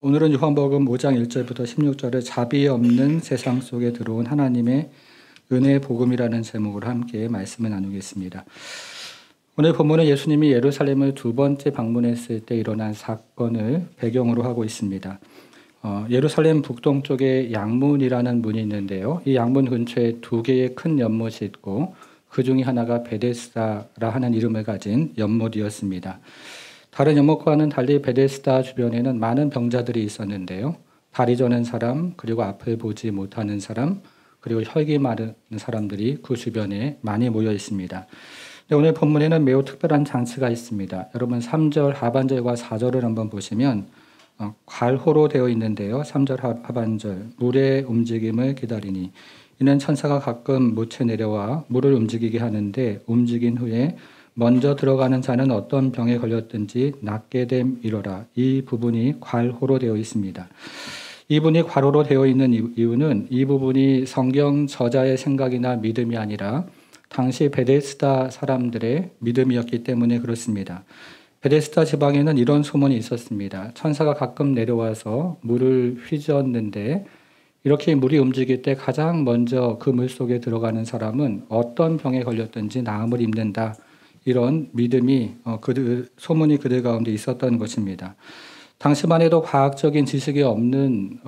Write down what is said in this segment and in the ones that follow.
오늘은 요한복음 5장 1절부터 16절에 자비 없는 세상 속에 들어온 하나님의 은혜의 복음이라는 제목으로 함께 말씀을 나누겠습니다. 오늘 본문은 예수님이 예루살렘을 두 번째 방문했을 때 일어난 사건을 배경으로 하고 있습니다. 예루살렘 북동쪽에 양문이라는 문이 있는데요. 이 양문 근처에 두 개의 큰 연못이 있고 그 중에 하나가 베데스다라 하는 이름을 가진 연못이었습니다. 다른 연못과는 달리 베데스다 주변에는 많은 병자들이 있었는데요. 다리 저는 사람, 그리고 앞을 보지 못하는 사람, 그리고 혈기 마른 사람들이 그 주변에 많이 모여 있습니다. 오늘 본문에는 매우 특별한 장치가 있습니다. 여러분 3절 하반절과 4절을 한번 보시면 괄호로 되어 있는데요. 3절 하반절 물의 움직임을 기다리니 이는 천사가 가끔 못에 내려와 물을 움직이게 하는데 움직인 후에 먼저 들어가는 자는 어떤 병에 걸렸든지 낫게 됨이로라. 이 부분이 괄호로 되어 있습니다. 이 부분이 괄호로 되어 있는 이유는 이 부분이 성경 저자의 생각이나 믿음이 아니라 당시 베데스다 사람들의 믿음이었기 때문에 그렇습니다. 베데스다 지방에는 이런 소문이 있었습니다. 천사가 가끔 내려와서 물을 휘저었는데 이렇게 물이 움직일 때 가장 먼저 그 물 속에 들어가는 사람은 어떤 병에 걸렸든지 나음을 입는다. 이런 믿음이 소문이 그들 가운데 있었던 것입니다. 당시만 해도 과학적인 지식이 없는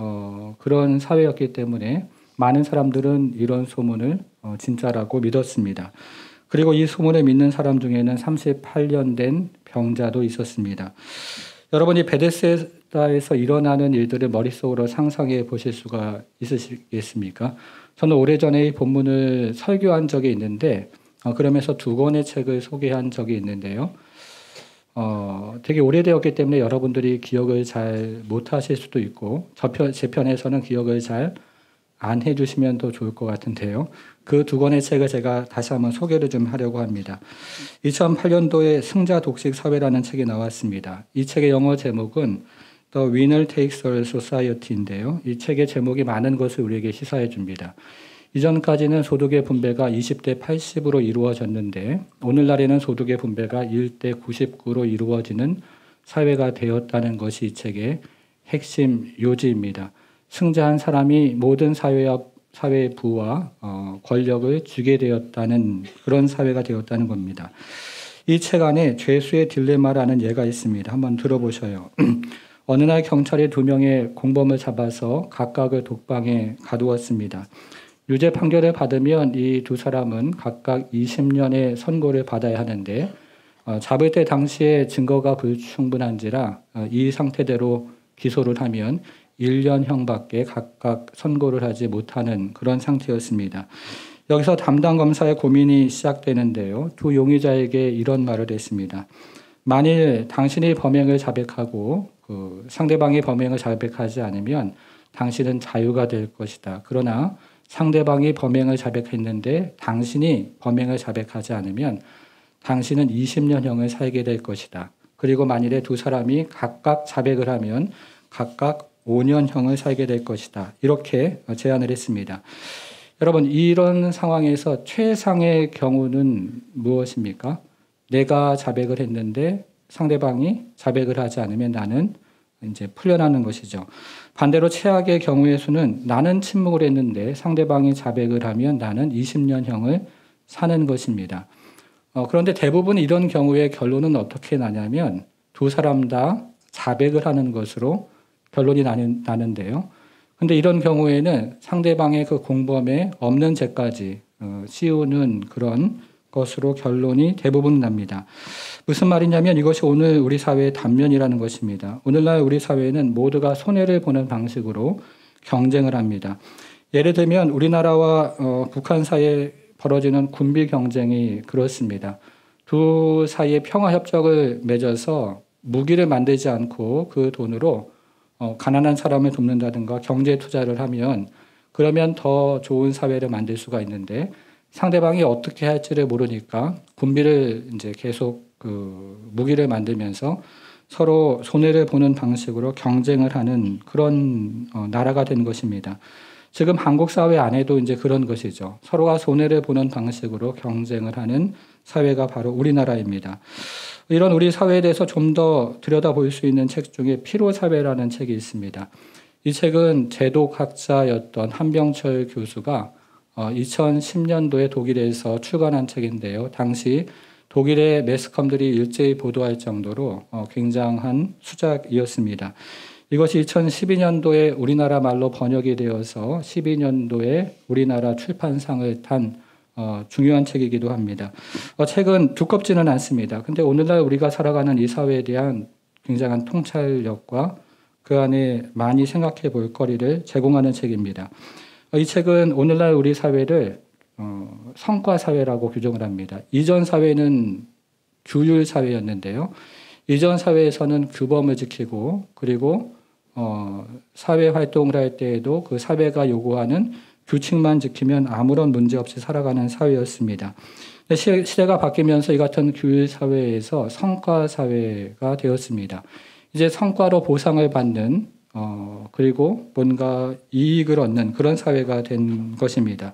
그런 사회였기 때문에 많은 사람들은 이런 소문을 진짜라고 믿었습니다. 그리고 이 소문을 믿는 사람 중에는 38년 된 병자도 있었습니다. 여러분이 베데스다에서 일어나는 일들을 머릿속으로 상상해 보실 수가 있으시겠습니까? 저는 오래전에 이 본문을 설교한 적이 있는데 그러면서 두 권의 책을 소개한 적이 있는데요. 되게 오래되었기 때문에 여러분들이 기억을 잘 못하실 수도 있고 제 편에서는 기억을 잘 안 해주시면 더 좋을 것 같은데요. 그 두 권의 책을 제가 다시 한번 소개를 좀 하려고 합니다. 2008년도에 승자 독식 사회라는 책이 나왔습니다. 이 책의 영어 제목은 The Winner Takes All Society인데요. 이 책의 제목이 많은 것을 우리에게 시사해 줍니다. 이전까지는 소득의 분배가 20대 80으로 이루어졌는데 오늘날에는 소득의 분배가 1대 99로 이루어지는 사회가 되었다는 것이 이 책의 핵심 요지입니다. 승자한 사람이 모든 사회의 부와 권력을 주게 되었다는 그런 사회가 되었다는 겁니다. 이 책 안에 죄수의 딜레마라는 예가 있습니다. 한번 들어보셔요. 어느 날 경찰이 두 명의 공범을 잡아서 각각을 독방에 가두었습니다. 유죄 판결을 받으면 이 두 사람은 각각 20년의 선고를 받아야 하는데 잡을 때 당시에 증거가 불충분한지라 이 상태대로 기소를 하면 1년형밖에 각각 선고를 하지 못하는 그런 상태였습니다. 여기서 담당 검사의 고민이 시작되는데요. 두 용의자에게 이런 말을 했습니다. 만일 당신이 범행을 자백하고 상대방이 범행을 자백하지 않으면 당신은 자유가 될 것이다. 그러나 상대방이 범행을 자백했는데 당신이 범행을 자백하지 않으면 당신은 20년형을 살게 될 것이다. 그리고 만일에 두 사람이 각각 자백을 하면 각각 5년형을 살게 될 것이다. 이렇게 제안을 했습니다. 여러분, 이런 상황에서 최상의 경우는 무엇입니까? 내가 자백을 했는데 상대방이 자백을 하지 않으면 나는 이제 풀려나는 것이죠. 반대로 최악의 경우의 수는 나는 침묵을 했는데 상대방이 자백을 하면 나는 20년형을 사는 것입니다. 그런데 대부분 이런 경우의 결론은 어떻게 나냐면 두 사람 다 자백을 하는 것으로 결론이 나는데요. 그런데 이런 경우에는 상대방의 그 공범에 없는 죄까지 씌우는 그런 것으로 결론이 대부분 납니다. 무슨 말이냐면 이것이 오늘 우리 사회의 단면이라는 것입니다. 오늘날 우리 사회는 모두가 손해를 보는 방식으로 경쟁을 합니다. 예를 들면 우리나라와 북한 사이에 벌어지는 군비 경쟁이 그렇습니다. 두 사이에 평화협정을 맺어서 무기를 만들지 않고 그 돈으로 가난한 사람을 돕는다든가 경제 투자를 하면 그러면 더 좋은 사회를 만들 수가 있는데 상대방이 어떻게 할지를 모르니까 군비를 이제 계속 무기를 만들면서 서로 손해를 보는 방식으로 경쟁을 하는 그런 나라가 된 것입니다. 지금 한국 사회 안에도 이제 그런 것이죠. 서로가 손해를 보는 방식으로 경쟁을 하는 사회가 바로 우리나라입니다. 이런 우리 사회에 대해서 좀 더 들여다볼 수 있는 책 중에 피로사회라는 책이 있습니다. 이 책은 제독학자였던 한병철 교수가 2010년도에 독일에서 출간한 책인데요. 당시 독일의 매스컴들이 일제히 보도할 정도로 굉장한 수작이었습니다. 이것이 2012년도에 우리나라 말로 번역이 되어서 12년도에 우리나라 출판상을 탄 중요한 책이기도 합니다. 책은 두껍지는 않습니다. 근데 오늘날 우리가 살아가는 이 사회에 대한 굉장한 통찰력과 그 안에 많이 생각해 볼 거리를 제공하는 책입니다. 이 책은 오늘날 우리 사회를 성과 사회라고 규정을 합니다. 이전 사회는 규율 사회였는데요. 이전 사회에서는 규범을 지키고 그리고 사회 활동을 할 때에도 그 사회가 요구하는 규칙만 지키면 아무런 문제 없이 살아가는 사회였습니다. 시대가 바뀌면서 이 같은 규율 사회에서 성과 사회가 되었습니다. 이제 성과로 보상을 받는 그리고 뭔가 이익을 얻는 그런 사회가 된 것입니다.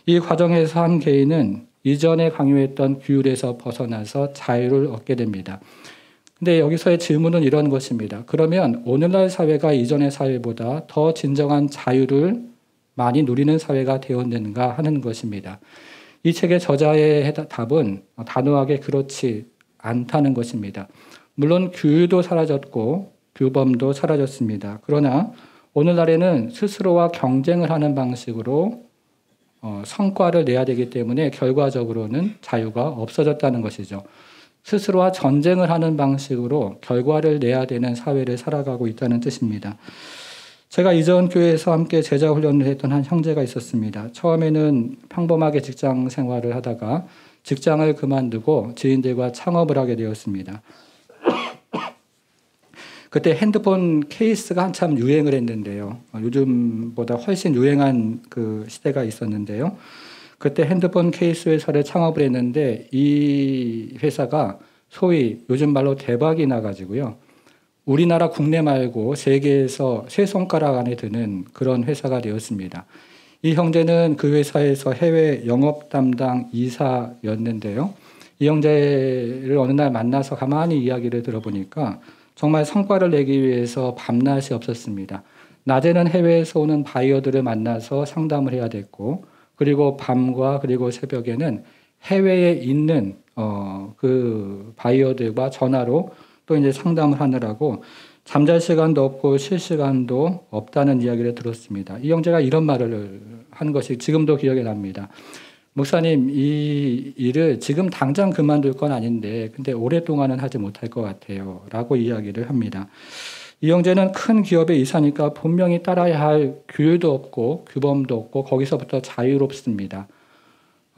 이 과정에서 한 개인은 이전에 강요했던 규율에서 벗어나서 자유를 얻게 됩니다. 근데 여기서의 질문은 이런 것입니다. 그러면 오늘날 사회가 이전의 사회보다 더 진정한 자유를 많이 누리는 사회가 되었는가 하는 것입니다. 이 책의 저자의 답은 단호하게 그렇지 않다는 것입니다. 물론 규율도 사라졌고 규범도 사라졌습니다. 그러나 오늘날에는 스스로와 경쟁을 하는 방식으로 성과를 내야 되기 때문에 결과적으로는 자유가 없어졌다는 것이죠. 스스로와 전쟁을 하는 방식으로 결과를 내야 되는 사회를 살아가고 있다는 뜻입니다. 제가 이전 교회에서 함께 제자 훈련을 했던 한 형제가 있었습니다. 처음에는 평범하게 직장 생활을 하다가 직장을 그만두고 지인들과 창업을 하게 되었습니다. 그때 핸드폰 케이스가 한참 유행을 했는데요. 요즘보다 훨씬 유행한 그 시대가 있었는데요. 그때 핸드폰 케이스 회사를 창업을 했는데 이 회사가 소위 요즘 말로 대박이 나가지고요. 우리나라 국내 말고 세계에서 세 손가락 안에 드는 그런 회사가 되었습니다. 이 형제는 그 회사에서 해외 영업 담당 이사였는데요. 이 형제를 어느 날 만나서 가만히 이야기를 들어보니까 정말 성과를 내기 위해서 밤낮이 없었습니다. 낮에는 해외에서 오는 바이어들을 만나서 상담을 해야 됐고 그리고 밤과 그리고 새벽에는 해외에 있는 그 바이어들과 전화로 또 이제 상담을 하느라고 잠잘 시간도 없고 쉴 시간도 없다는 이야기를 들었습니다. 이 형제가 이런 말을 한 것이 지금도 기억에 납니다. 목사님, 이 일을 지금 당장 그만둘 건 아닌데 근데 오랫동안은 하지 못할 것 같아요 라고 이야기를 합니다. 이 형제는 큰 기업의 이사니까 분명히 따라야 할 규율도 없고 규범도 없고 거기서부터 자유롭습니다.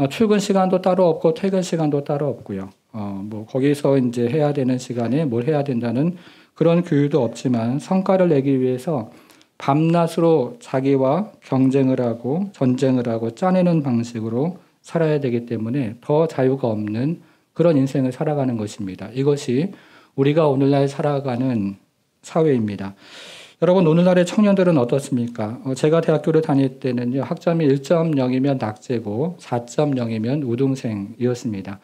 출근 시간도 따로 없고 퇴근 시간도 따로 없고요. 뭐 거기서 이제 해야 되는 시간에 뭘 해야 된다는 그런 규율도 없지만 성과를 내기 위해서 밤낮으로 자기와 경쟁을 하고 전쟁을 하고 짜내는 방식으로 살아야 되기 때문에 더 자유가 없는 그런 인생을 살아가는 것입니다. 이것이 우리가 오늘날 살아가는 사회입니다. 여러분, 오늘날의 청년들은 어떻습니까? 제가 대학교를 다닐 때는요, 학점이 1.0이면 낙제고 4.0이면 우등생이었습니다.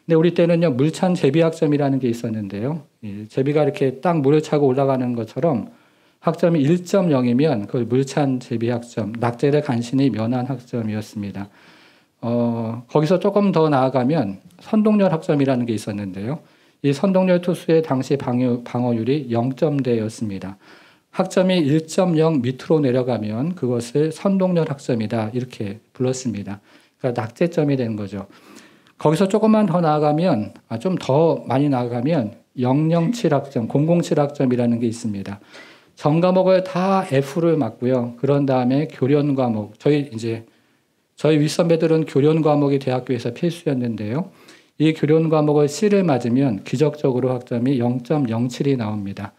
근데 우리 때는요, 물찬 제비학점이라는 게 있었는데요. 제비가 이렇게 딱 물을 차고 올라가는 것처럼 학점이 1.0이면 그걸 물찬 제비학점, 낙제를 간신히 면한 학점이었습니다. 거기서 조금 더 나아가면 선동열 학점이라는 게 있었는데요. 이 선동열 투수의 당시 방어율이 0점대였습니다. 학점이 1.0 밑으로 내려가면 그것을 선동열 학점이다 이렇게 불렀습니다. 그러니까 낙제점이 된 거죠. 거기서 조금만 더 나아가면 좀 더 많이 나아가면 007 학점, 007 학점이라는 게 있습니다. 전 과목을 다 F를 맞고요. 그런 다음에 교련 과목, 저희 윗선배들은 교련 과목이 대학교에서 필수였는데요. 이 교련 과목을 C를 맞으면 기적적으로 학점이 0.07이 나옵니다.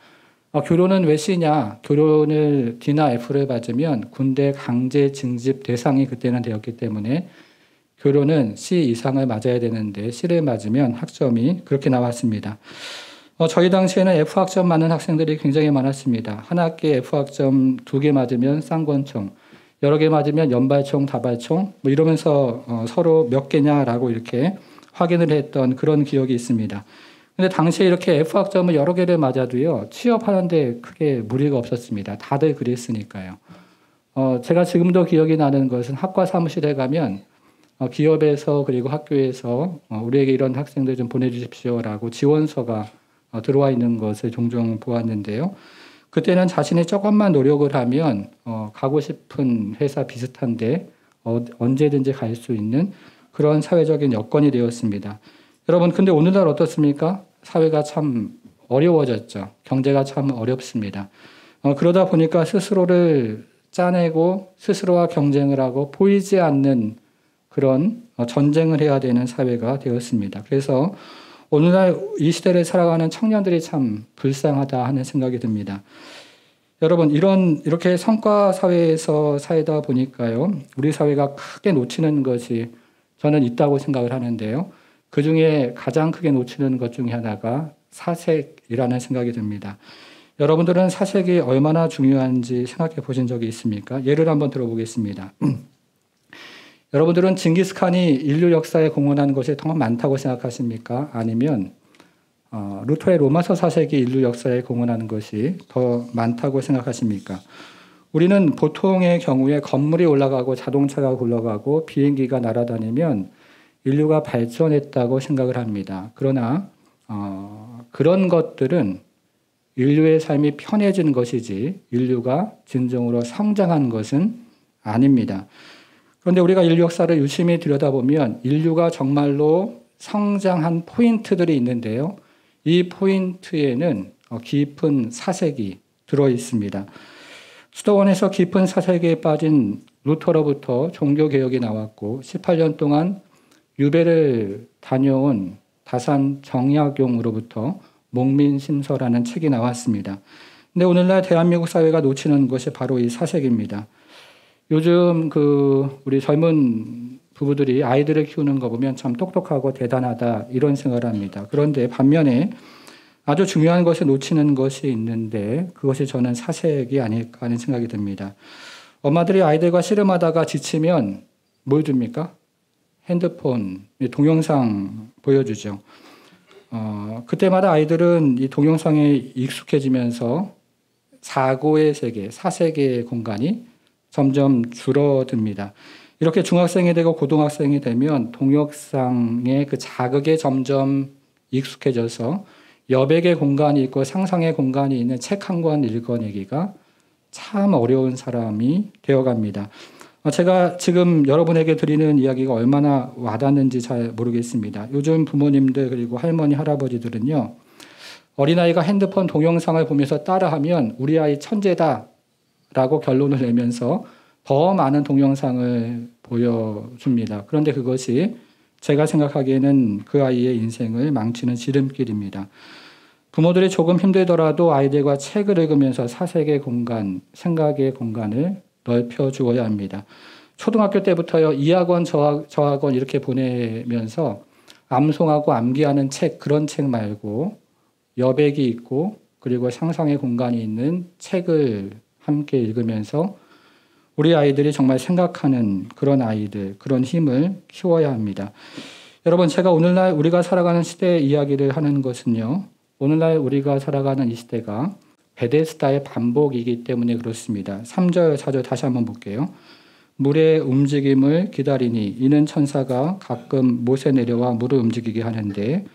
교련은 왜 C냐? 교련을 D나 F를 맞으면 군대 강제 징집 대상이 그때는 되었기 때문에 교련은 C 이상을 맞아야 되는데 C를 맞으면 학점이 그렇게 나왔습니다. 저희 당시에는 F학점 맞는 학생들이 굉장히 많았습니다. 한 학기에 F학점 2개 맞으면 쌍권총, 여러 개 맞으면 연발총, 다발총 뭐 이러면서 서로 몇 개냐라고 이렇게 확인을 했던 그런 기억이 있습니다. 근데 당시에 이렇게 F학점을 여러 개를 맞아도요, 취업하는데 크게 무리가 없었습니다. 다들 그랬으니까요. 제가 지금도 기억이 나는 것은 학과 사무실에 가면 기업에서 그리고 학교에서 우리에게 이런 학생들 좀 보내주십시오라고 지원서가 들어와 있는 것을 종종 보았는데요. 그때는 자신이 조금만 노력을 하면 가고 싶은 회사 비슷한데 언제든지 갈 수 있는 그런 사회적인 여건이 되었습니다. 여러분, 근데 오늘날 어떻습니까? 사회가 참 어려워졌죠. 경제가 참 어렵습니다. 그러다 보니까 스스로를 짜내고 스스로와 경쟁을 하고 보이지 않는 그런 전쟁을 해야 되는 사회가 되었습니다. 그래서 오늘날 이 시대를 살아가는 청년들이 참 불쌍하다 하는 생각이 듭니다. 여러분, 이렇게 성과 사회에서 살다 보니까요, 우리 사회가 크게 놓치는 것이 저는 있다고 생각을 하는데요. 그 중에 가장 크게 놓치는 것 중에 하나가 사색이라는 생각이 듭니다. 여러분들은 사색이 얼마나 중요한지 생각해 보신 적이 있습니까? 예를 한번 들어보겠습니다. 여러분들은 징기스칸이 인류 역사에 공헌한 것이 더 많다고 생각하십니까? 아니면 루터의 로마서 사색이 인류 역사에 공헌하는 것이 더 많다고 생각하십니까? 우리는 보통의 경우에 건물이 올라가고 자동차가 굴러가고 비행기가 날아다니면 인류가 발전했다고 생각을 합니다. 그러나 그런 것들은 인류의 삶이 편해진 것이지 인류가 진정으로 성장한 것은 아닙니다. 그런데 우리가 인류 역사를 유심히 들여다보면 인류가 정말로 성장한 포인트들이 있는데요. 이 포인트에는 깊은 사색이 들어 있습니다. 수도원에서 깊은 사색에 빠진 루터로부터 종교개혁이 나왔고 18년 동안 유배를 다녀온 다산 정약용으로부터 목민심서라는 책이 나왔습니다. 근데 오늘날 대한민국 사회가 놓치는 것이 바로 이 사색입니다. 요즘 우리 젊은 부부들이 아이들을 키우는 거 보면 참 똑똑하고 대단하다 이런 생각을 합니다. 그런데 반면에 아주 중요한 것을 놓치는 것이 있는데 그것이 저는 사색이 아닐까 하는 생각이 듭니다. 엄마들이 아이들과 씨름하다가 지치면 뭘 줍니까? 핸드폰, 동영상 보여주죠. 그때마다 아이들은 이 동영상에 익숙해지면서 사고의 세계, 사색의 공간이 점점 줄어듭니다. 이렇게 중학생이 되고 고등학생이 되면 동영상의 그 자극에 점점 익숙해져서 여백의 공간이 있고 상상의 공간이 있는 책 한 권 읽어내기가 참 어려운 사람이 되어갑니다. 제가 지금 여러분에게 드리는 이야기가 얼마나 와닿는지 잘 모르겠습니다. 요즘 부모님들 그리고 할머니, 할아버지들은요. 어린아이가 핸드폰 동영상을 보면서 따라하면 우리 아이 천재다라고 결론을 내면서 더 많은 동영상을 보여줍니다. 그런데 그것이 제가 생각하기에는 그 아이의 인생을 망치는 지름길입니다. 부모들이 조금 힘들더라도 아이들과 책을 읽으면서 사색의 공간, 생각의 공간을 넓혀주어야 합니다. 초등학교 때부터요, 이 학원, 저 학원 이렇게 보내면서 암송하고 암기하는 책, 그런 책 말고 여백이 있고 그리고 상상의 공간이 있는 책을 함께 읽으면서 우리 아이들이 정말 생각하는 그런 아이들, 그런 힘을 키워야 합니다. 여러분, 제가 오늘날 우리가 살아가는 시대의 이야기를 하는 것은요, 오늘날 우리가 살아가는 이 시대가 베데스다의 반복이기 때문에 그렇습니다. 3절, 4절 다시 한번 볼게요. 물의 움직임을 기다리니 이는 천사가 가끔 못에 내려와 물을 움직이게 하는데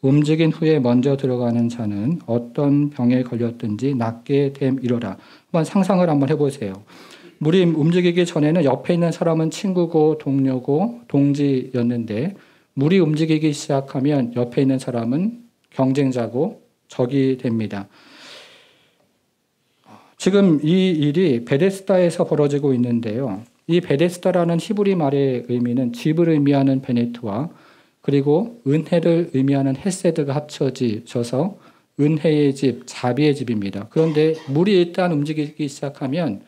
움직인 후에 먼저 들어가는 자는 어떤 병에 걸렸든지 낫게 됨이로라. 한번 상상을 한번 해보세요. 물이 움직이기 전에는 옆에 있는 사람은 친구고 동료고 동지였는데 물이 움직이기 시작하면 옆에 있는 사람은 경쟁자고 적이 됩니다. 지금 이 일이 베데스다에서 벌어지고 있는데요. 이 베데스다라는 히브리 말의 의미는 집을 의미하는 베네트와 그리고 은혜를 의미하는 헤세드가 합쳐져서 은혜의 집, 자비의 집입니다. 그런데 물이 일단 움직이기 시작하면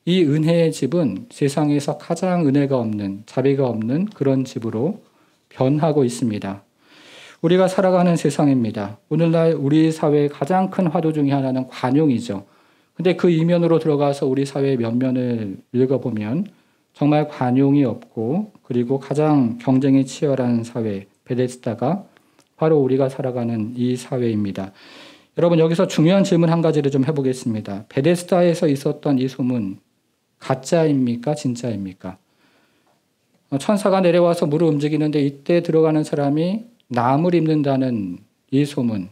이 은혜의 집은 세상에서 가장 은혜가 없는, 자비가 없는 그런 집으로 변하고 있습니다. 우리가 살아가는 세상입니다. 오늘날 우리 사회의 가장 큰 화두 중에 하나는 관용이죠. 근데 그 이면으로 들어가서 우리 사회의 면면을 읽어보면 정말 관용이 없고 그리고 가장 경쟁이 치열한 사회, 베데스다가 바로 우리가 살아가는 이 사회입니다. 여러분, 여기서 중요한 질문 한 가지를 좀 해보겠습니다. 베데스다에서 있었던 이 소문, 가짜입니까? 진짜입니까? 천사가 내려와서 물을 움직이는데 이때 들어가는 사람이 나무를 입는다는 이 소문,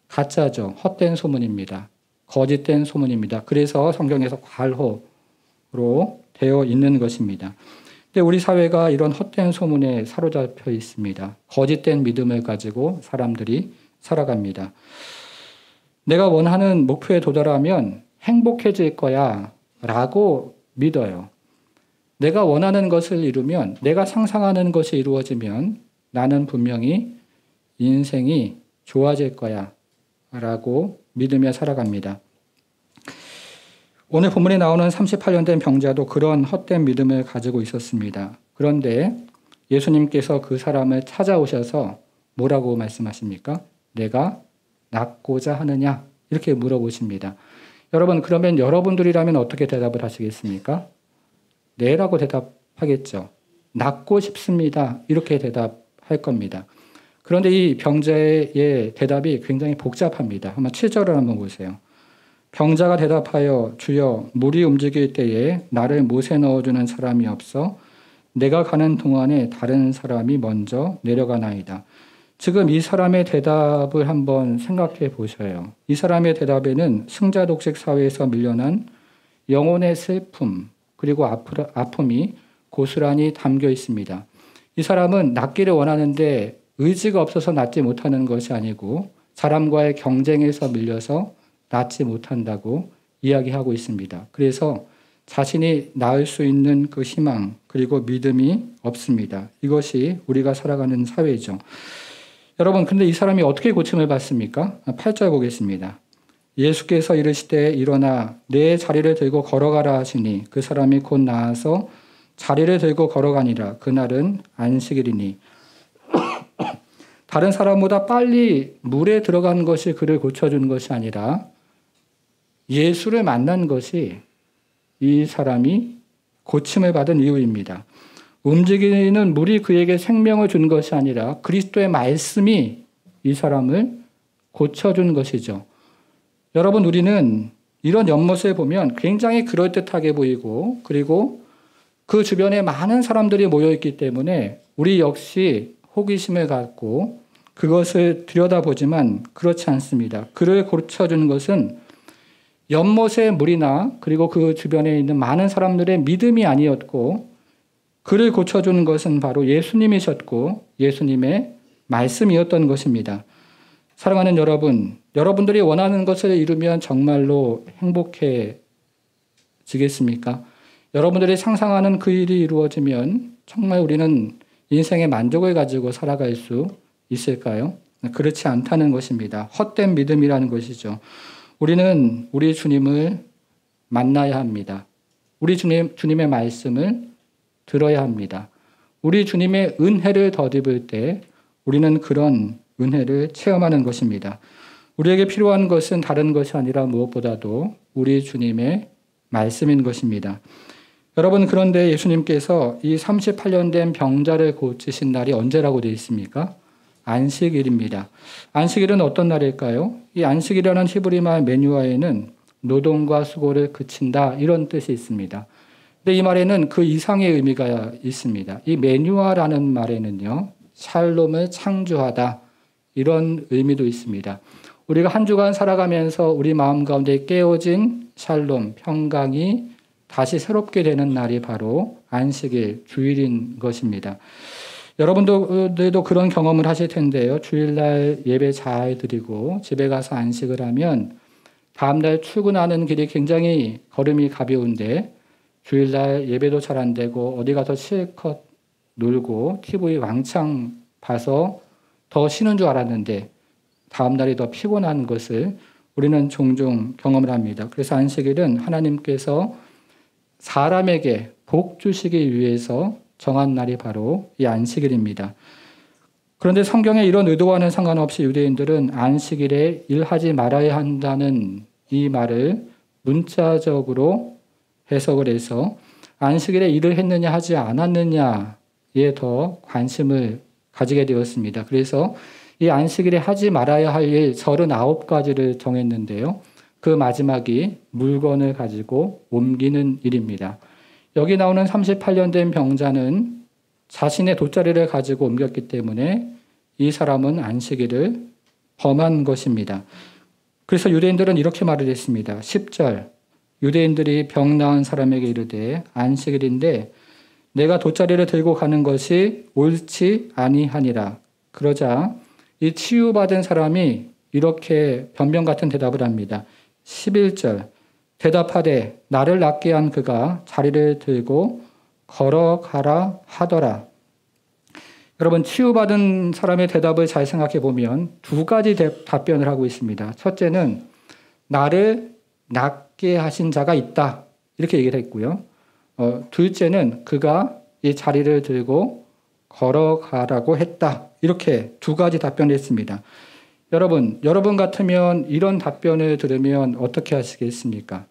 가짜죠. 헛된 소문입니다. 거짓된 소문입니다. 그래서 성경에서 괄호로 되어 있는 것입니다. 근데 우리 사회가 이런 헛된 소문에 사로잡혀 있습니다. 거짓된 믿음을 가지고 사람들이 살아갑니다. 내가 원하는 목표에 도달하면 행복해질 거야 라고 믿어요. 내가 원하는 것을 이루면, 내가 상상하는 것이 이루어지면 나는 분명히 인생이 좋아질 거야 라고 믿으며 살아갑니다. 오늘 본문에 나오는 38년 된 병자도 그런 헛된 믿음을 가지고 있었습니다. 그런데 예수님께서 그 사람을 찾아오셔서 뭐라고 말씀하십니까? 내가 낫고자 하느냐? 이렇게 물어보십니다. 여러분, 그러면 여러분들이라면 어떻게 대답을 하시겠습니까? 네라고 대답하겠죠. 낫고 싶습니다. 이렇게 대답할 겁니다. 그런데 이 병자의 대답이 굉장히 복잡합니다. 한번 7절을 한번 보세요. 병자가 대답하여 주여 물이 움직일 때에 나를 못에 넣어주는 사람이 없어 내가 가는 동안에 다른 사람이 먼저 내려가나이다. 지금 이 사람의 대답을 한번 생각해 보셔요. 이 사람의 대답에는 승자독식 사회에서 밀려난 영혼의 슬픔 그리고 아픔이 고스란히 담겨 있습니다. 이 사람은 낫기를 원하는데 의지가 없어서 낫지 못하는 것이 아니고 사람과의 경쟁에서 밀려서 낫지 못한다고 이야기하고 있습니다. 그래서 자신이 나을 수 있는 그 희망 그리고 믿음이 없습니다. 이것이 우리가 살아가는 사회죠. 여러분, 근데 이 사람이 어떻게 고침을 받습니까? 8절 보겠습니다. 예수께서 이르시되 일어나 내 자리를 들고 걸어가라 하시니 그 사람이 곧 나아서 자리를 들고 걸어가니라. 그날은 안식일이니. 다른 사람보다 빨리 물에 들어간 것이 그를 고쳐준 것이 아니라 예수를 만난 것이 이 사람이 고침을 받은 이유입니다. 움직이는 물이 그에게 생명을 준 것이 아니라 그리스도의 말씀이 이 사람을 고쳐준 것이죠. 여러분, 우리는 이런 연못을 보면 굉장히 그럴듯하게 보이고 그리고 그 주변에 많은 사람들이 모여있기 때문에 우리 역시 호기심을 갖고 그것을 들여다보지만 그렇지 않습니다. 그를 고쳐주는 것은 연못의 물이나 그리고 그 주변에 있는 많은 사람들의 믿음이 아니었고 그를 고쳐주는 것은 바로 예수님이셨고 예수님의 말씀이었던 것입니다. 사랑하는 여러분, 여러분들이 원하는 것을 이루면 정말로 행복해지겠습니까? 여러분들이 상상하는 그 일이 이루어지면 정말 우리는 인생의 만족을 가지고 살아갈 수 있을까요? 그렇지 않다는 것입니다. 헛된 믿음이라는 것이죠. 우리는 우리 주님을 만나야 합니다. 우리 주님의 말씀을 들어야 합니다. 우리 주님의 은혜를 덧입을 때 우리는 그런 은혜를 체험하는 것입니다. 우리에게 필요한 것은 다른 것이 아니라 무엇보다도 우리 주님의 말씀인 것입니다. 여러분, 그런데 예수님께서 이 38년 된 병자를 고치신 날이 언제라고 되어 있습니까? 안식일입니다. 안식일은 어떤 날일까요? 이 안식일이라는 히브리말 메뉴아에는 노동과 수고를 그친다 이런 뜻이 있습니다. 근데 이 말에는 그 이상의 의미가 있습니다. 이 메뉴아라는 말에는요, 샬롬을 창조하다 이런 의미도 있습니다. 우리가 한 주간 살아가면서 우리 마음 가운데 깨어진 샬롬, 평강이 다시 새롭게 되는 날이 바로 안식일, 주일인 것입니다. 여러분들도 그런 경험을 하실 텐데요. 주일날 예배 잘 드리고 집에 가서 안식을 하면 다음날 출근하는 길이 굉장히 걸음이 가벼운데 주일날 예배도 잘 안 되고 어디 가서 실컷 놀고 TV 왕창 봐서 더 쉬는 줄 알았는데 다음날이 더 피곤한 것을 우리는 종종 경험을 합니다. 그래서 안식일은 하나님께서 사람에게 복 주시기 위해서 정한 날이 바로 이 안식일입니다. 그런데 성경의 이런 의도와는 상관없이 유대인들은 안식일에 일하지 말아야 한다는 이 말을 문자적으로 해석을 해서 안식일에 일을 했느냐 하지 않았느냐에 더 관심을 가지게 되었습니다. 그래서 이 안식일에 하지 말아야 할 일 39가지를 정했는데요. 그 마지막이 물건을 가지고 옮기는 일입니다. 여기 나오는 38년 된 병자는 자신의 돗자리를 가지고 옮겼기 때문에 이 사람은 안식일을 범한 것입니다. 그래서 유대인들은 이렇게 말을 했습니다. 10절 유대인들이 병 나은 사람에게 이르되 안식일인데 내가 돗자리를 들고 가는 것이 옳지 아니하니라. 그러자 이 치유받은 사람이 이렇게 변명 같은 대답을 합니다. 11절 대답하되 나를 낫게 한 그가 자리를 들고 걸어가라 하더라. 여러분 치유받은 사람의 대답을 잘 생각해 보면 두 가지 답변을 하고 있습니다. 첫째는 나를 낫게 하신 자가 있다 이렇게 얘기를 했고요. 둘째는 그가 이 자리를 들고 걸어가라고 했다 이렇게 두 가지 답변을 했습니다. 여러분 같으면 이런 답변을 들으면 어떻게 하시겠습니까?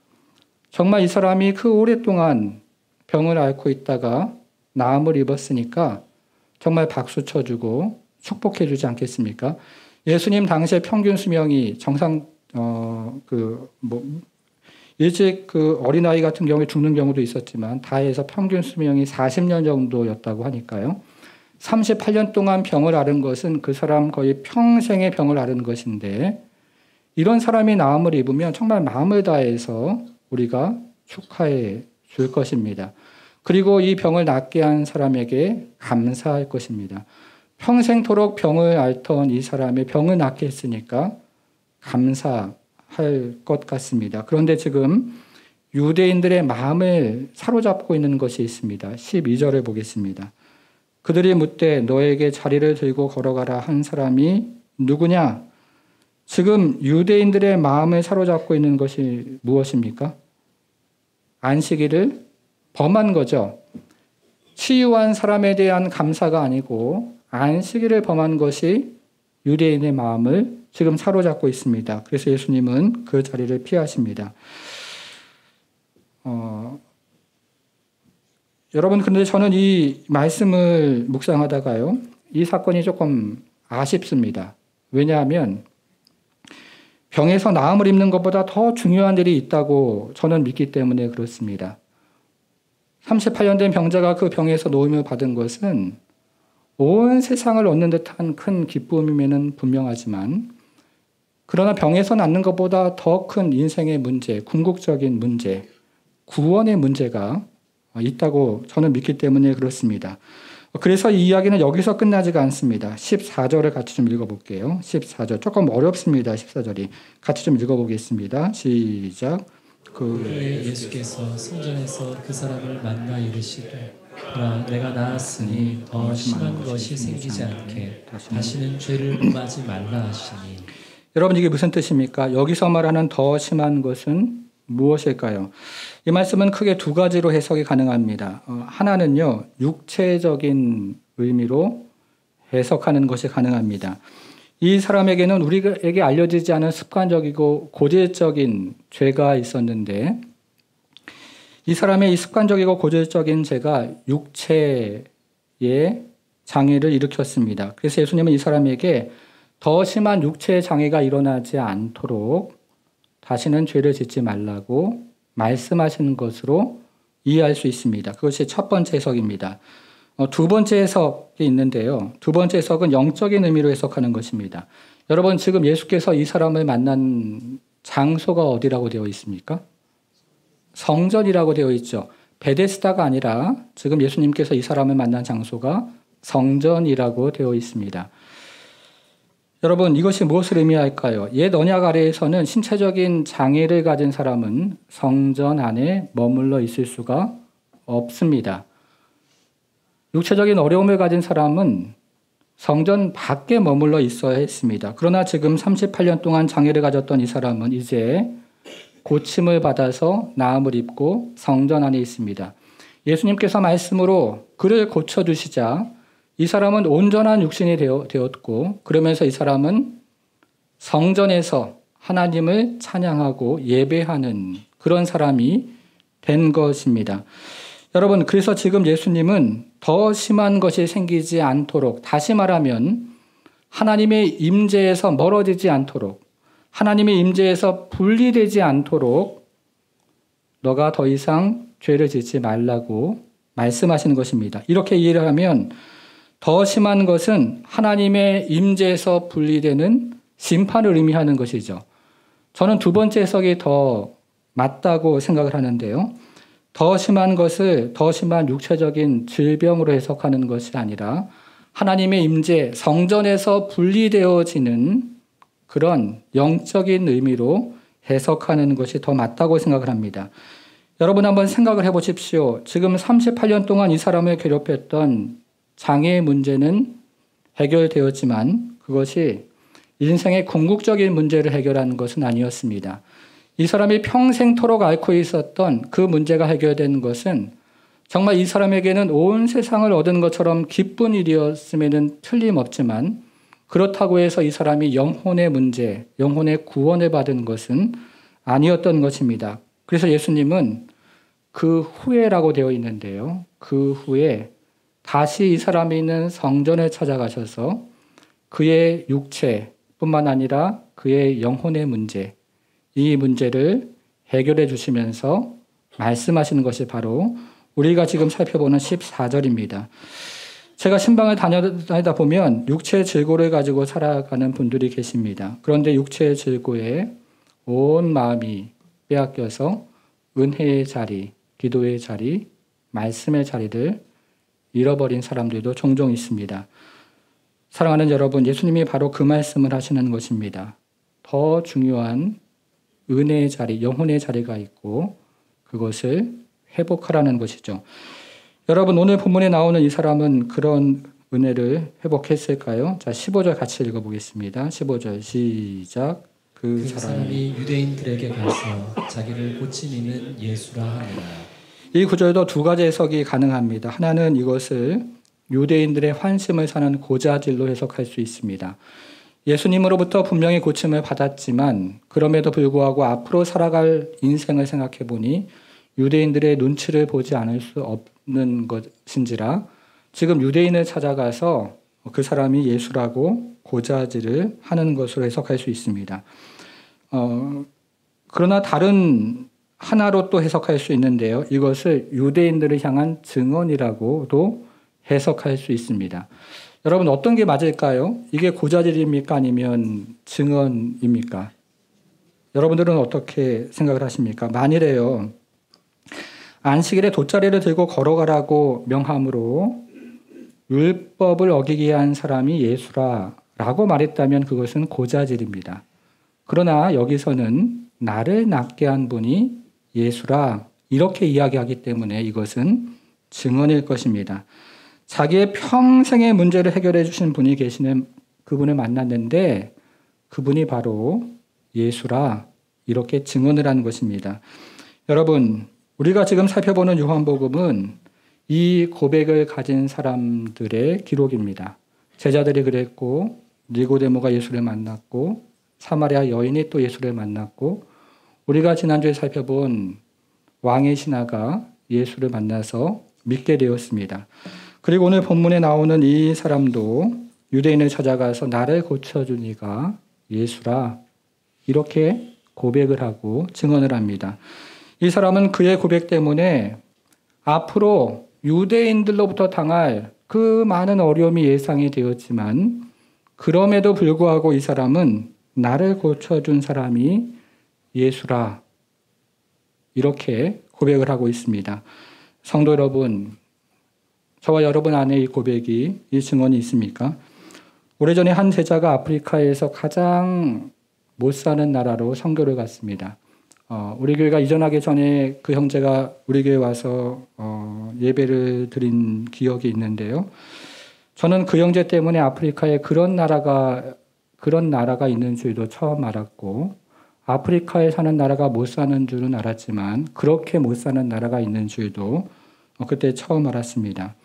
정말 이 사람이 그 오랫동안 병을 앓고 있다가 나음을 입었으니까 정말 박수 쳐주고 축복해 주지 않겠습니까? 예수님 당시에 평균 수명이 일찍 어린아이 같은 경우에 죽는 경우도 있었지만 다 해서 평균 수명이 40년 정도였다고 하니까요. 38년 동안 병을 앓은 것은 그 사람 거의 평생의 병을 앓은 것인데 이런 사람이 나음을 입으면 정말 마음을 다해서 우리가 축하해 줄 것입니다. 그리고 이 병을 낫게 한 사람에게 감사할 것입니다. 평생토록 병을 앓던 이 사람의 병을 낫게 했으니까 감사할 것 같습니다. 그런데 지금 유대인들의 마음을 사로잡고 있는 것이 있습니다. 12절을 보겠습니다. 그들이 묻되 너에게 자리를 들고 걸어가라 한 사람이 누구냐? 지금 유대인들의 마음을 사로잡고 있는 것이 무엇입니까? 안식일을 범한 거죠. 치유한 사람에 대한 감사가 아니고 안식일을 범한 것이 유대인의 마음을 지금 사로잡고 있습니다. 그래서 예수님은 그 자리를 피하십니다. 여러분, 근데 저는 이 말씀을 묵상하다가요, 이 사건이 조금 아쉽습니다. 왜냐하면 병에서 나음을 입는 것보다 더 중요한 일이 있다고 저는 믿기 때문에 그렇습니다. 38년 된 병자가 그 병에서 노임을 받은 것은 온 세상을 얻는 듯한 큰 기쁨임에는 분명하지만 그러나 병에서 낫는 것보다 더 큰 인생의 문제, 궁극적인 문제, 구원의 문제가 있다고 저는 믿기 때문에 그렇습니다. 그래서 이 이야기는 여기서 끝나지가 않습니다. 14절을 같이 좀 읽어볼게요. 14절 조금 어렵습니다. 14절이 같이 좀 읽어보겠습니다. 시작. 그때 예수께서 성전에서 그 사람을 만나 이르시되 그러나 내가 나았으니 더 심한 것이 생기지 않게 다시는 죄를 범하지 말라 하시니. 여러분 이게 무슨 뜻입니까? 여기서 말하는 더 심한 것은 무엇일까요? 이 말씀은 크게 두 가지로 해석이 가능합니다. 하나는요, 육체적인 의미로 해석하는 것이 가능합니다. 이 사람에게는 우리에게 알려지지 않은 습관적이고 고질적인 죄가 있었는데 이 사람의 이 습관적이고 고질적인 죄가 육체의 장애를 일으켰습니다. 그래서 예수님은 이 사람에게 더 심한 육체의 장애가 일어나지 않도록 다시는 죄를 짓지 말라고 말씀하시는 것으로 이해할 수 있습니다. 그것이 첫 번째 해석입니다. 두 번째 해석이 있는데요. 두 번째 해석은 영적인 의미로 해석하는 것입니다. 여러분 지금 예수께서 이 사람을 만난 장소가 어디라고 되어 있습니까? 성전이라고 되어 있죠. 베데스다가 아니라 지금 예수님께서 이 사람을 만난 장소가 성전이라고 되어 있습니다. 여러분 이것이 무엇을 의미할까요? 옛 언약 아래에서는 신체적인 장애를 가진 사람은 성전 안에 머물러 있을 수가 없습니다. 육체적인 어려움을 가진 사람은 성전 밖에 머물러 있어야 했습니다. 그러나 지금 38년 동안 장애를 가졌던 이 사람은 이제 고침을 받아서 나음을 입고 성전 안에 있습니다. 예수님께서 말씀으로 그를 고쳐주시자 이 사람은 온전한 육신이 되었고 그러면서 이 사람은 성전에서 하나님을 찬양하고 예배하는 그런 사람이 된 것입니다. 여러분 그래서 지금 예수님은 더 심한 것이 생기지 않도록 다시 말하면 하나님의 임재에서 멀어지지 않도록, 하나님의 임재에서 분리되지 않도록 너가 더 이상 죄를 짓지 말라고 말씀하시는 것입니다. 이렇게 이해를 하면 더 심한 것은 하나님의 임재에서 분리되는 심판을 의미하는 것이죠. 저는 두 번째 해석이 더 맞다고 생각을 하는데요. 더 심한 것을 더 심한 육체적인 질병으로 해석하는 것이 아니라 하나님의 임재, 성전에서 분리되어지는 그런 영적인 의미로 해석하는 것이 더 맞다고 생각을 합니다. 여러분 한번 생각을 해보십시오. 지금 38년 동안 이 사람을 괴롭혔던 장애의 문제는 해결되었지만 그것이 인생의 궁극적인 문제를 해결하는 것은 아니었습니다. 이 사람이 평생토록 앓고 있었던 그 문제가 해결된 것은 정말 이 사람에게는 온 세상을 얻은 것처럼 기쁜 일이었음에는 틀림없지만 그렇다고 해서 이 사람이 영혼의 문제, 영혼의 구원을 받은 것은 아니었던 것입니다. 그래서 예수님은 그 후에라고 되어 있는데요. 그 후에 다시 이 사람이 있는 성전에 찾아가셔서 그의 육체뿐만 아니라 그의 영혼의 문제, 이 문제를 해결해 주시면서 말씀하시는 것이 바로 우리가 지금 살펴보는 14절입니다. 제가 신방을 다니다 보면 육체의 질고를 가지고 살아가는 분들이 계십니다. 그런데 육체의 질고에 온 마음이 빼앗겨서 은혜의 자리, 기도의 자리, 말씀의 자리를 잃어버린 사람들도 종종 있습니다. 사랑하는 여러분, 예수님이 바로 그 말씀을 하시는 것입니다. 더 중요한 은혜의 자리, 영혼의 자리가 있고 그것을 회복하라는 것이죠. 여러분, 오늘 본문에 나오는 이 사람은 그런 은혜를 회복했을까요? 자, 15절 같이 읽어보겠습니다. 15절 시작. 그 사람이 유대인들에게 가서 자기를 고친 이는 예수라 하니라. 이 구절도 두 가지 해석이 가능합니다. 하나는 이것을 유대인들의 환심을 사는 고자질로 해석할 수 있습니다. 예수님으로부터 분명히 고침을 받았지만 그럼에도 불구하고 앞으로 살아갈 인생을 생각해 보니 유대인들의 눈치를 보지 않을 수 없는 것인지라 지금 유대인을 찾아가서 그 사람이 예수라고 고자질을 하는 것으로 해석할 수 있습니다. 그러나 다른 하나로 또 해석할 수 있는데요. 이것을 유대인들을 향한 증언이라고도 해석할 수 있습니다. 여러분 어떤 게 맞을까요? 이게 고자질입니까? 아니면 증언입니까? 여러분들은 어떻게 생각을 하십니까? 만일에요. 안식일에 돗자리를 들고 걸어가라고 명함으로 율법을 어기게 한 사람이 예수라라고 말했다면 그것은 고자질입니다. 그러나 여기서는 나를 낫게 한 분이 예수라 이렇게 이야기하기 때문에 이것은 증언일 것입니다. 자기의 평생의 문제를 해결해 주신 분이 계시는 그분을 만났는데 그분이 바로 예수라 이렇게 증언을 하는 것입니다. 여러분, 우리가 지금 살펴보는 요한복음은 이 고백을 가진 사람들의 기록입니다. 제자들이 그랬고 니고데모가 예수를 만났고 사마리아 여인이 또 예수를 만났고 우리가 지난주에 살펴본 왕의 신하가 예수를 만나서 믿게 되었습니다. 그리고 오늘 본문에 나오는 이 사람도 유대인을 찾아가서 나를 고쳐준 이가 예수라 이렇게 고백을 하고 증언을 합니다. 이 사람은 그의 고백 때문에 앞으로 유대인들로부터 당할 그 많은 어려움이 예상이 되었지만 그럼에도 불구하고 이 사람은 나를 고쳐준 사람이 예수라 이렇게 고백을 하고 있습니다. 성도 여러분, 저와 여러분 안에 이 고백이, 이 증언이 있습니까? 오래전에 한 제자가 아프리카에서 가장 못 사는 나라로 선교를 갔습니다. 우리 교회가 이전하기 전에 그 형제가 우리 교회에 와서 예배를 드린 기억이 있는데요. 저는 그 형제 때문에 아프리카에 그런 나라가 있는 줄도 처음 알았고 아프리카에 사는 나라가 못 사는 줄은 알았지만 그렇게 못 사는 나라가 있는 줄도 그때 처음 알았습니다.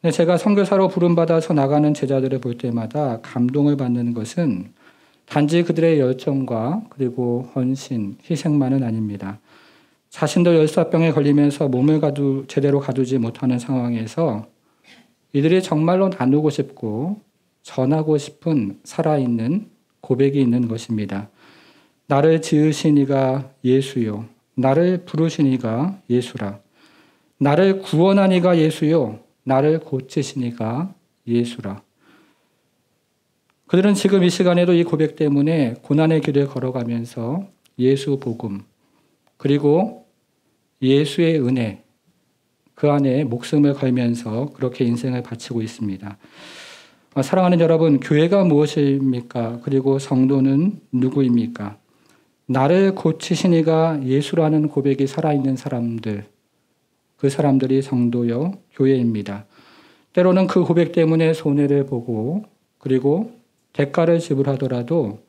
근데 제가 선교사로 부름받아서 나가는 제자들을 볼 때마다 감동을 받는 것은 단지 그들의 열정과 그리고 헌신, 희생만은 아닙니다. 자신도 열사병에 걸리면서 몸을 제대로 가두지 못하는 상황에서 이들이 정말로 나누고 싶고 전하고 싶은 살아있는 고백이 있는 것입니다. 나를 지으신 이가 예수요. 나를 부르신 이가 예수라. 나를 구원한 이가 예수요. 나를 고치신 이가 예수라. 그들은 지금 이 시간에도 이 고백 때문에 고난의 길을 걸어가면서 예수 복음, 그리고 예수의 은혜, 그 안에 목숨을 걸면서 그렇게 인생을 바치고 있습니다. 사랑하는 여러분, 교회가 무엇입니까? 그리고 성도는 누구입니까? 나를 고치신 이가 예수라는 고백이 살아있는 사람들, 그 사람들이 성도요, 교회입니다. 때로는 그 고백 때문에 손해를 보고 그리고 대가를 지불하더라도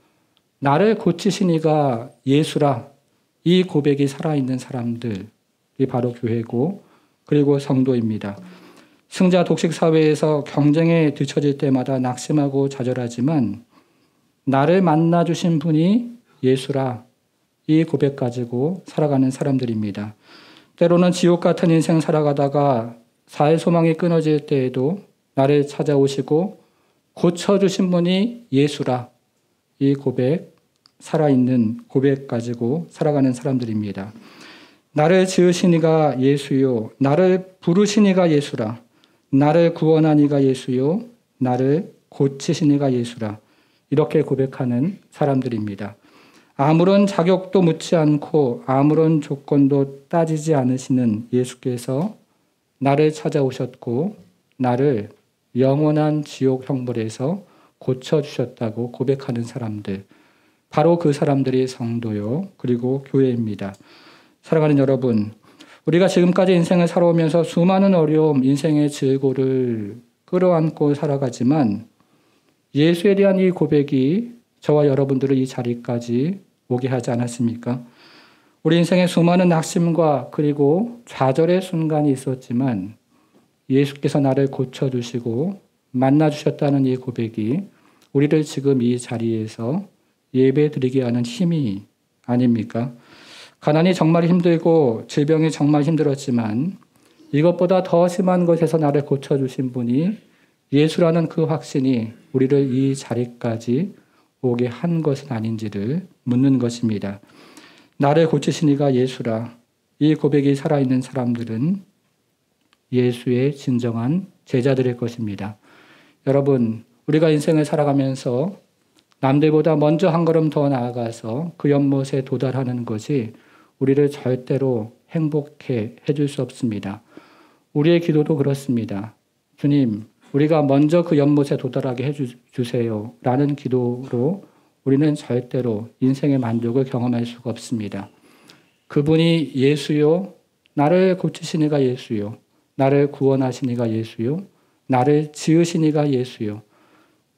나를 고치신 이가 예수라, 이 고백이 살아있는 사람들이 바로 교회고 그리고 성도입니다. 승자 독식 사회에서 경쟁에 뒤처질 때마다 낙심하고 좌절하지만 나를 만나주신 분이 예수라, 이 고백 가지고 살아가는 사람들입니다. 때로는 지옥 같은 인생 살아가다가 살 소망이 끊어질 때에도 나를 찾아오시고 고쳐주신 분이 예수라, 이 고백, 살아있는 고백 가지고 살아가는 사람들입니다. 나를 지으신 이가 예수요, 나를 부르신 이가 예수라. 나를 구원한 이가 예수요, 나를 고치신 이가 예수라. 이렇게 고백하는 사람들입니다. 아무런 자격도 묻지 않고 아무런 조건도 따지지 않으시는 예수께서 나를 찾아오셨고 나를 영원한 지옥 형벌에서 고쳐주셨다고 고백하는 사람들, 바로 그 사람들이 성도요 그리고 교회입니다. 사랑하는 여러분, 우리가 지금까지 인생을 살아오면서 수많은 어려움, 인생의 질고를 끌어안고 살아가지만 예수에 대한 이 고백이 저와 여러분들을 이 자리까지 오게 하지 않았습니까? 우리 인생에 수많은 낙심과 그리고 좌절의 순간이 있었지만 예수께서 나를 고쳐주시고 만나주셨다는 이 고백이 우리를 지금 이 자리에서 예배드리게 하는 힘이 아닙니까? 가난이 정말 힘들고 질병이 정말 힘들었지만 이것보다 더 심한 것에서 나를 고쳐주신 분이 예수라는 그 확신이 우리를 이 자리까지 오게 한 것은 아닌지를 묻는 것입니다. 나를 고치신 이가 예수라. 이 고백이 살아있는 사람들은 예수의 진정한 제자들일 것입니다. 여러분, 우리가 인생을 살아가면서 남들보다 먼저 한 걸음 더 나아가서 그 연못에 도달하는 것이 우리를 절대로 행복해 해줄 수 없습니다. 우리의 기도도 그렇습니다. 주님, 우리가 먼저 그 연못에 도달하게 해주세요 라는 기도로 우리는 절대로 인생의 만족을 경험할 수가 없습니다. 그분이 예수요, 나를 고치신 이가 예수요, 나를 구원하신 이가 예수요, 나를 지으신 이가 예수요,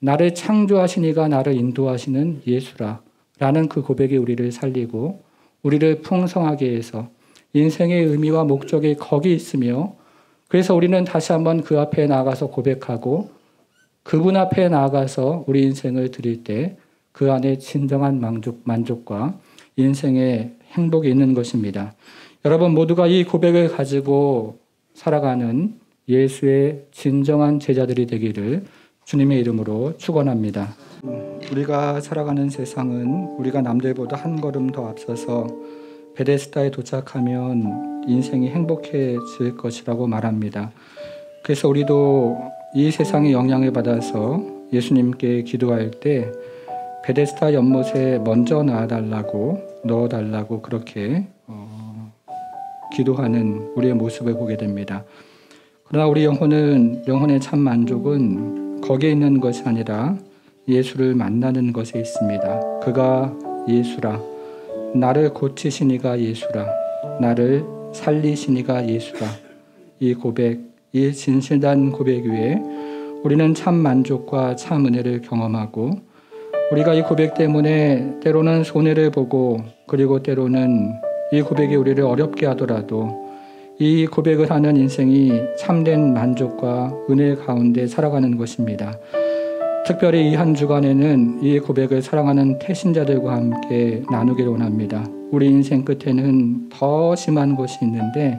나를 창조하신 이가 나를 인도하시는 예수라 라는 그 고백이 우리를 살리고 우리를 풍성하게 해서 인생의 의미와 목적이 거기 있으며 그래서 우리는 다시 한번 그 앞에 나아가서 고백하고 그분 앞에 나아가서 우리 인생을 드릴 때 그 안에 진정한 만족과 인생의 행복이 있는 것입니다. 여러분 모두가 이 고백을 가지고 살아가는 예수의 진정한 제자들이 되기를 주님의 이름으로 축원합니다. 우리가 살아가는 세상은 우리가 남들보다 한 걸음 더 앞서서 베데스다에 도착하면 인생이 행복해질 것이라고 말합니다. 그래서 우리도 이 세상의 영향을 받아서 예수님께 기도할 때 베데스다 연못에 먼저 넣어달라고 그렇게 기도하는 우리의 모습을 보게 됩니다. 그러나 우리 영혼의 참 만족은 거기에 있는 것이 아니라 예수를 만나는 것에 있습니다. 그가 예수라. 나를 고치신 이가 예수라. 나를 살리신 이가 예수라. 이 고백, 이 진실한 고백 위에 우리는 참 만족과 참 은혜를 경험하고 우리가 이 고백 때문에 때로는 손해를 보고 그리고 때로는 이 고백이 우리를 어렵게 하더라도 이 고백을 하는 인생이 참된 만족과 은혜 가운데 살아가는 것입니다. 특별히 이 한 주간에는 이 고백을 사랑하는 태신자들과 함께 나누기를 원합니다. 우리 인생 끝에는 더 심한 것이 있는데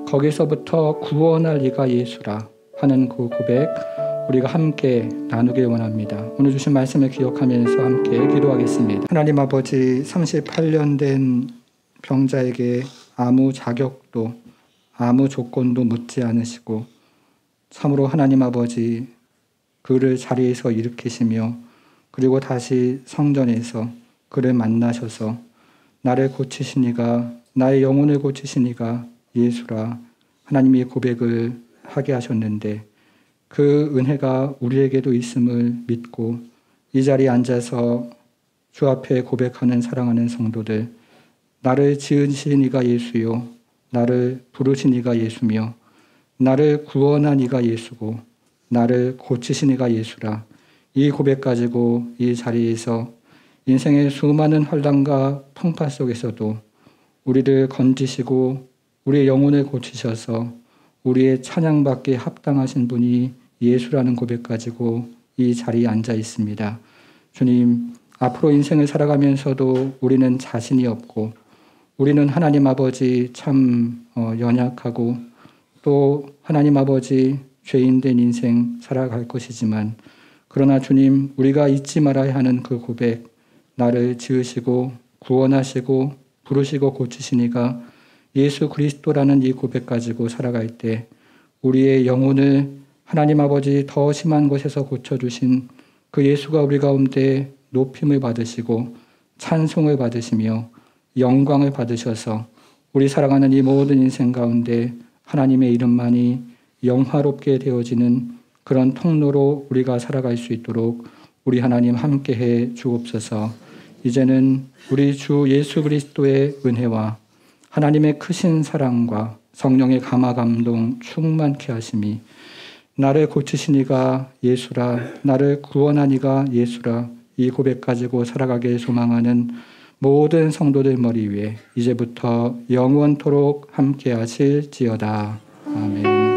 거기서부터 구원할 이가 예수라 하는 그 고백 우리가 함께 나누길 원합니다. 오늘 주신 말씀을 기억하면서 함께 기도하겠습니다. 하나님 아버지, 38년 된 병자에게 아무 자격도 아무 조건도 묻지 않으시고 참으로 하나님 아버지 그를 자리에서 일으키시며 그리고 다시 성전에서 그를 만나셔서 나를 고치시니가 나의 영혼을 고치시니가 예수라 하나님이 고백을 하게 하셨는데 그 은혜가 우리에게도 있음을 믿고 이 자리에 앉아서 주 앞에 고백하는 사랑하는 성도들, 나를 지으신 이가 예수요 나를 부르신 이가 예수며 나를 구원한 이가 예수고 나를 고치신 이가 예수라. 이 고백 가지고 이 자리에서 인생의 수많은 환난과 풍파 속에서도 우리를 건지시고 우리의 영혼을 고치셔서 우리의 찬양받기에 합당하신 분이 예수라는 고백 가지고 이 자리에 앉아 있습니다. 주님, 앞으로 인생을 살아가면서도 우리는 자신이 없고 우리는 하나님 아버지 참 연약하고 또 하나님 아버지 죄인된 인생 살아갈 것이지만 그러나 주님, 우리가 잊지 말아야 하는 그 고백, 나를 지으시고 구원하시고 부르시고 고치시니가 예수 그리스도라는 이 고백 가지고 살아갈 때 우리의 영혼을 하나님 아버지 더 심한 곳에서 고쳐주신 그 예수가 우리 가운데 높임을 받으시고 찬송을 받으시며 영광을 받으셔서 우리 사랑하는 이 모든 인생 가운데 하나님의 이름만이 영화롭게 되어지는 그런 통로로 우리가 살아갈 수 있도록 우리 하나님 함께해 주옵소서. 이제는 우리 주 예수 그리스도의 은혜와 하나님의 크신 사랑과 성령의 감화 감동 충만케 하심이 나를 고치시니가 예수라 나를 구원하니가 예수라 이 고백 가지고 살아가길 소망하는 모든 성도들 머리 위에 이제부터 영원토록 함께 하실지어다. 아멘.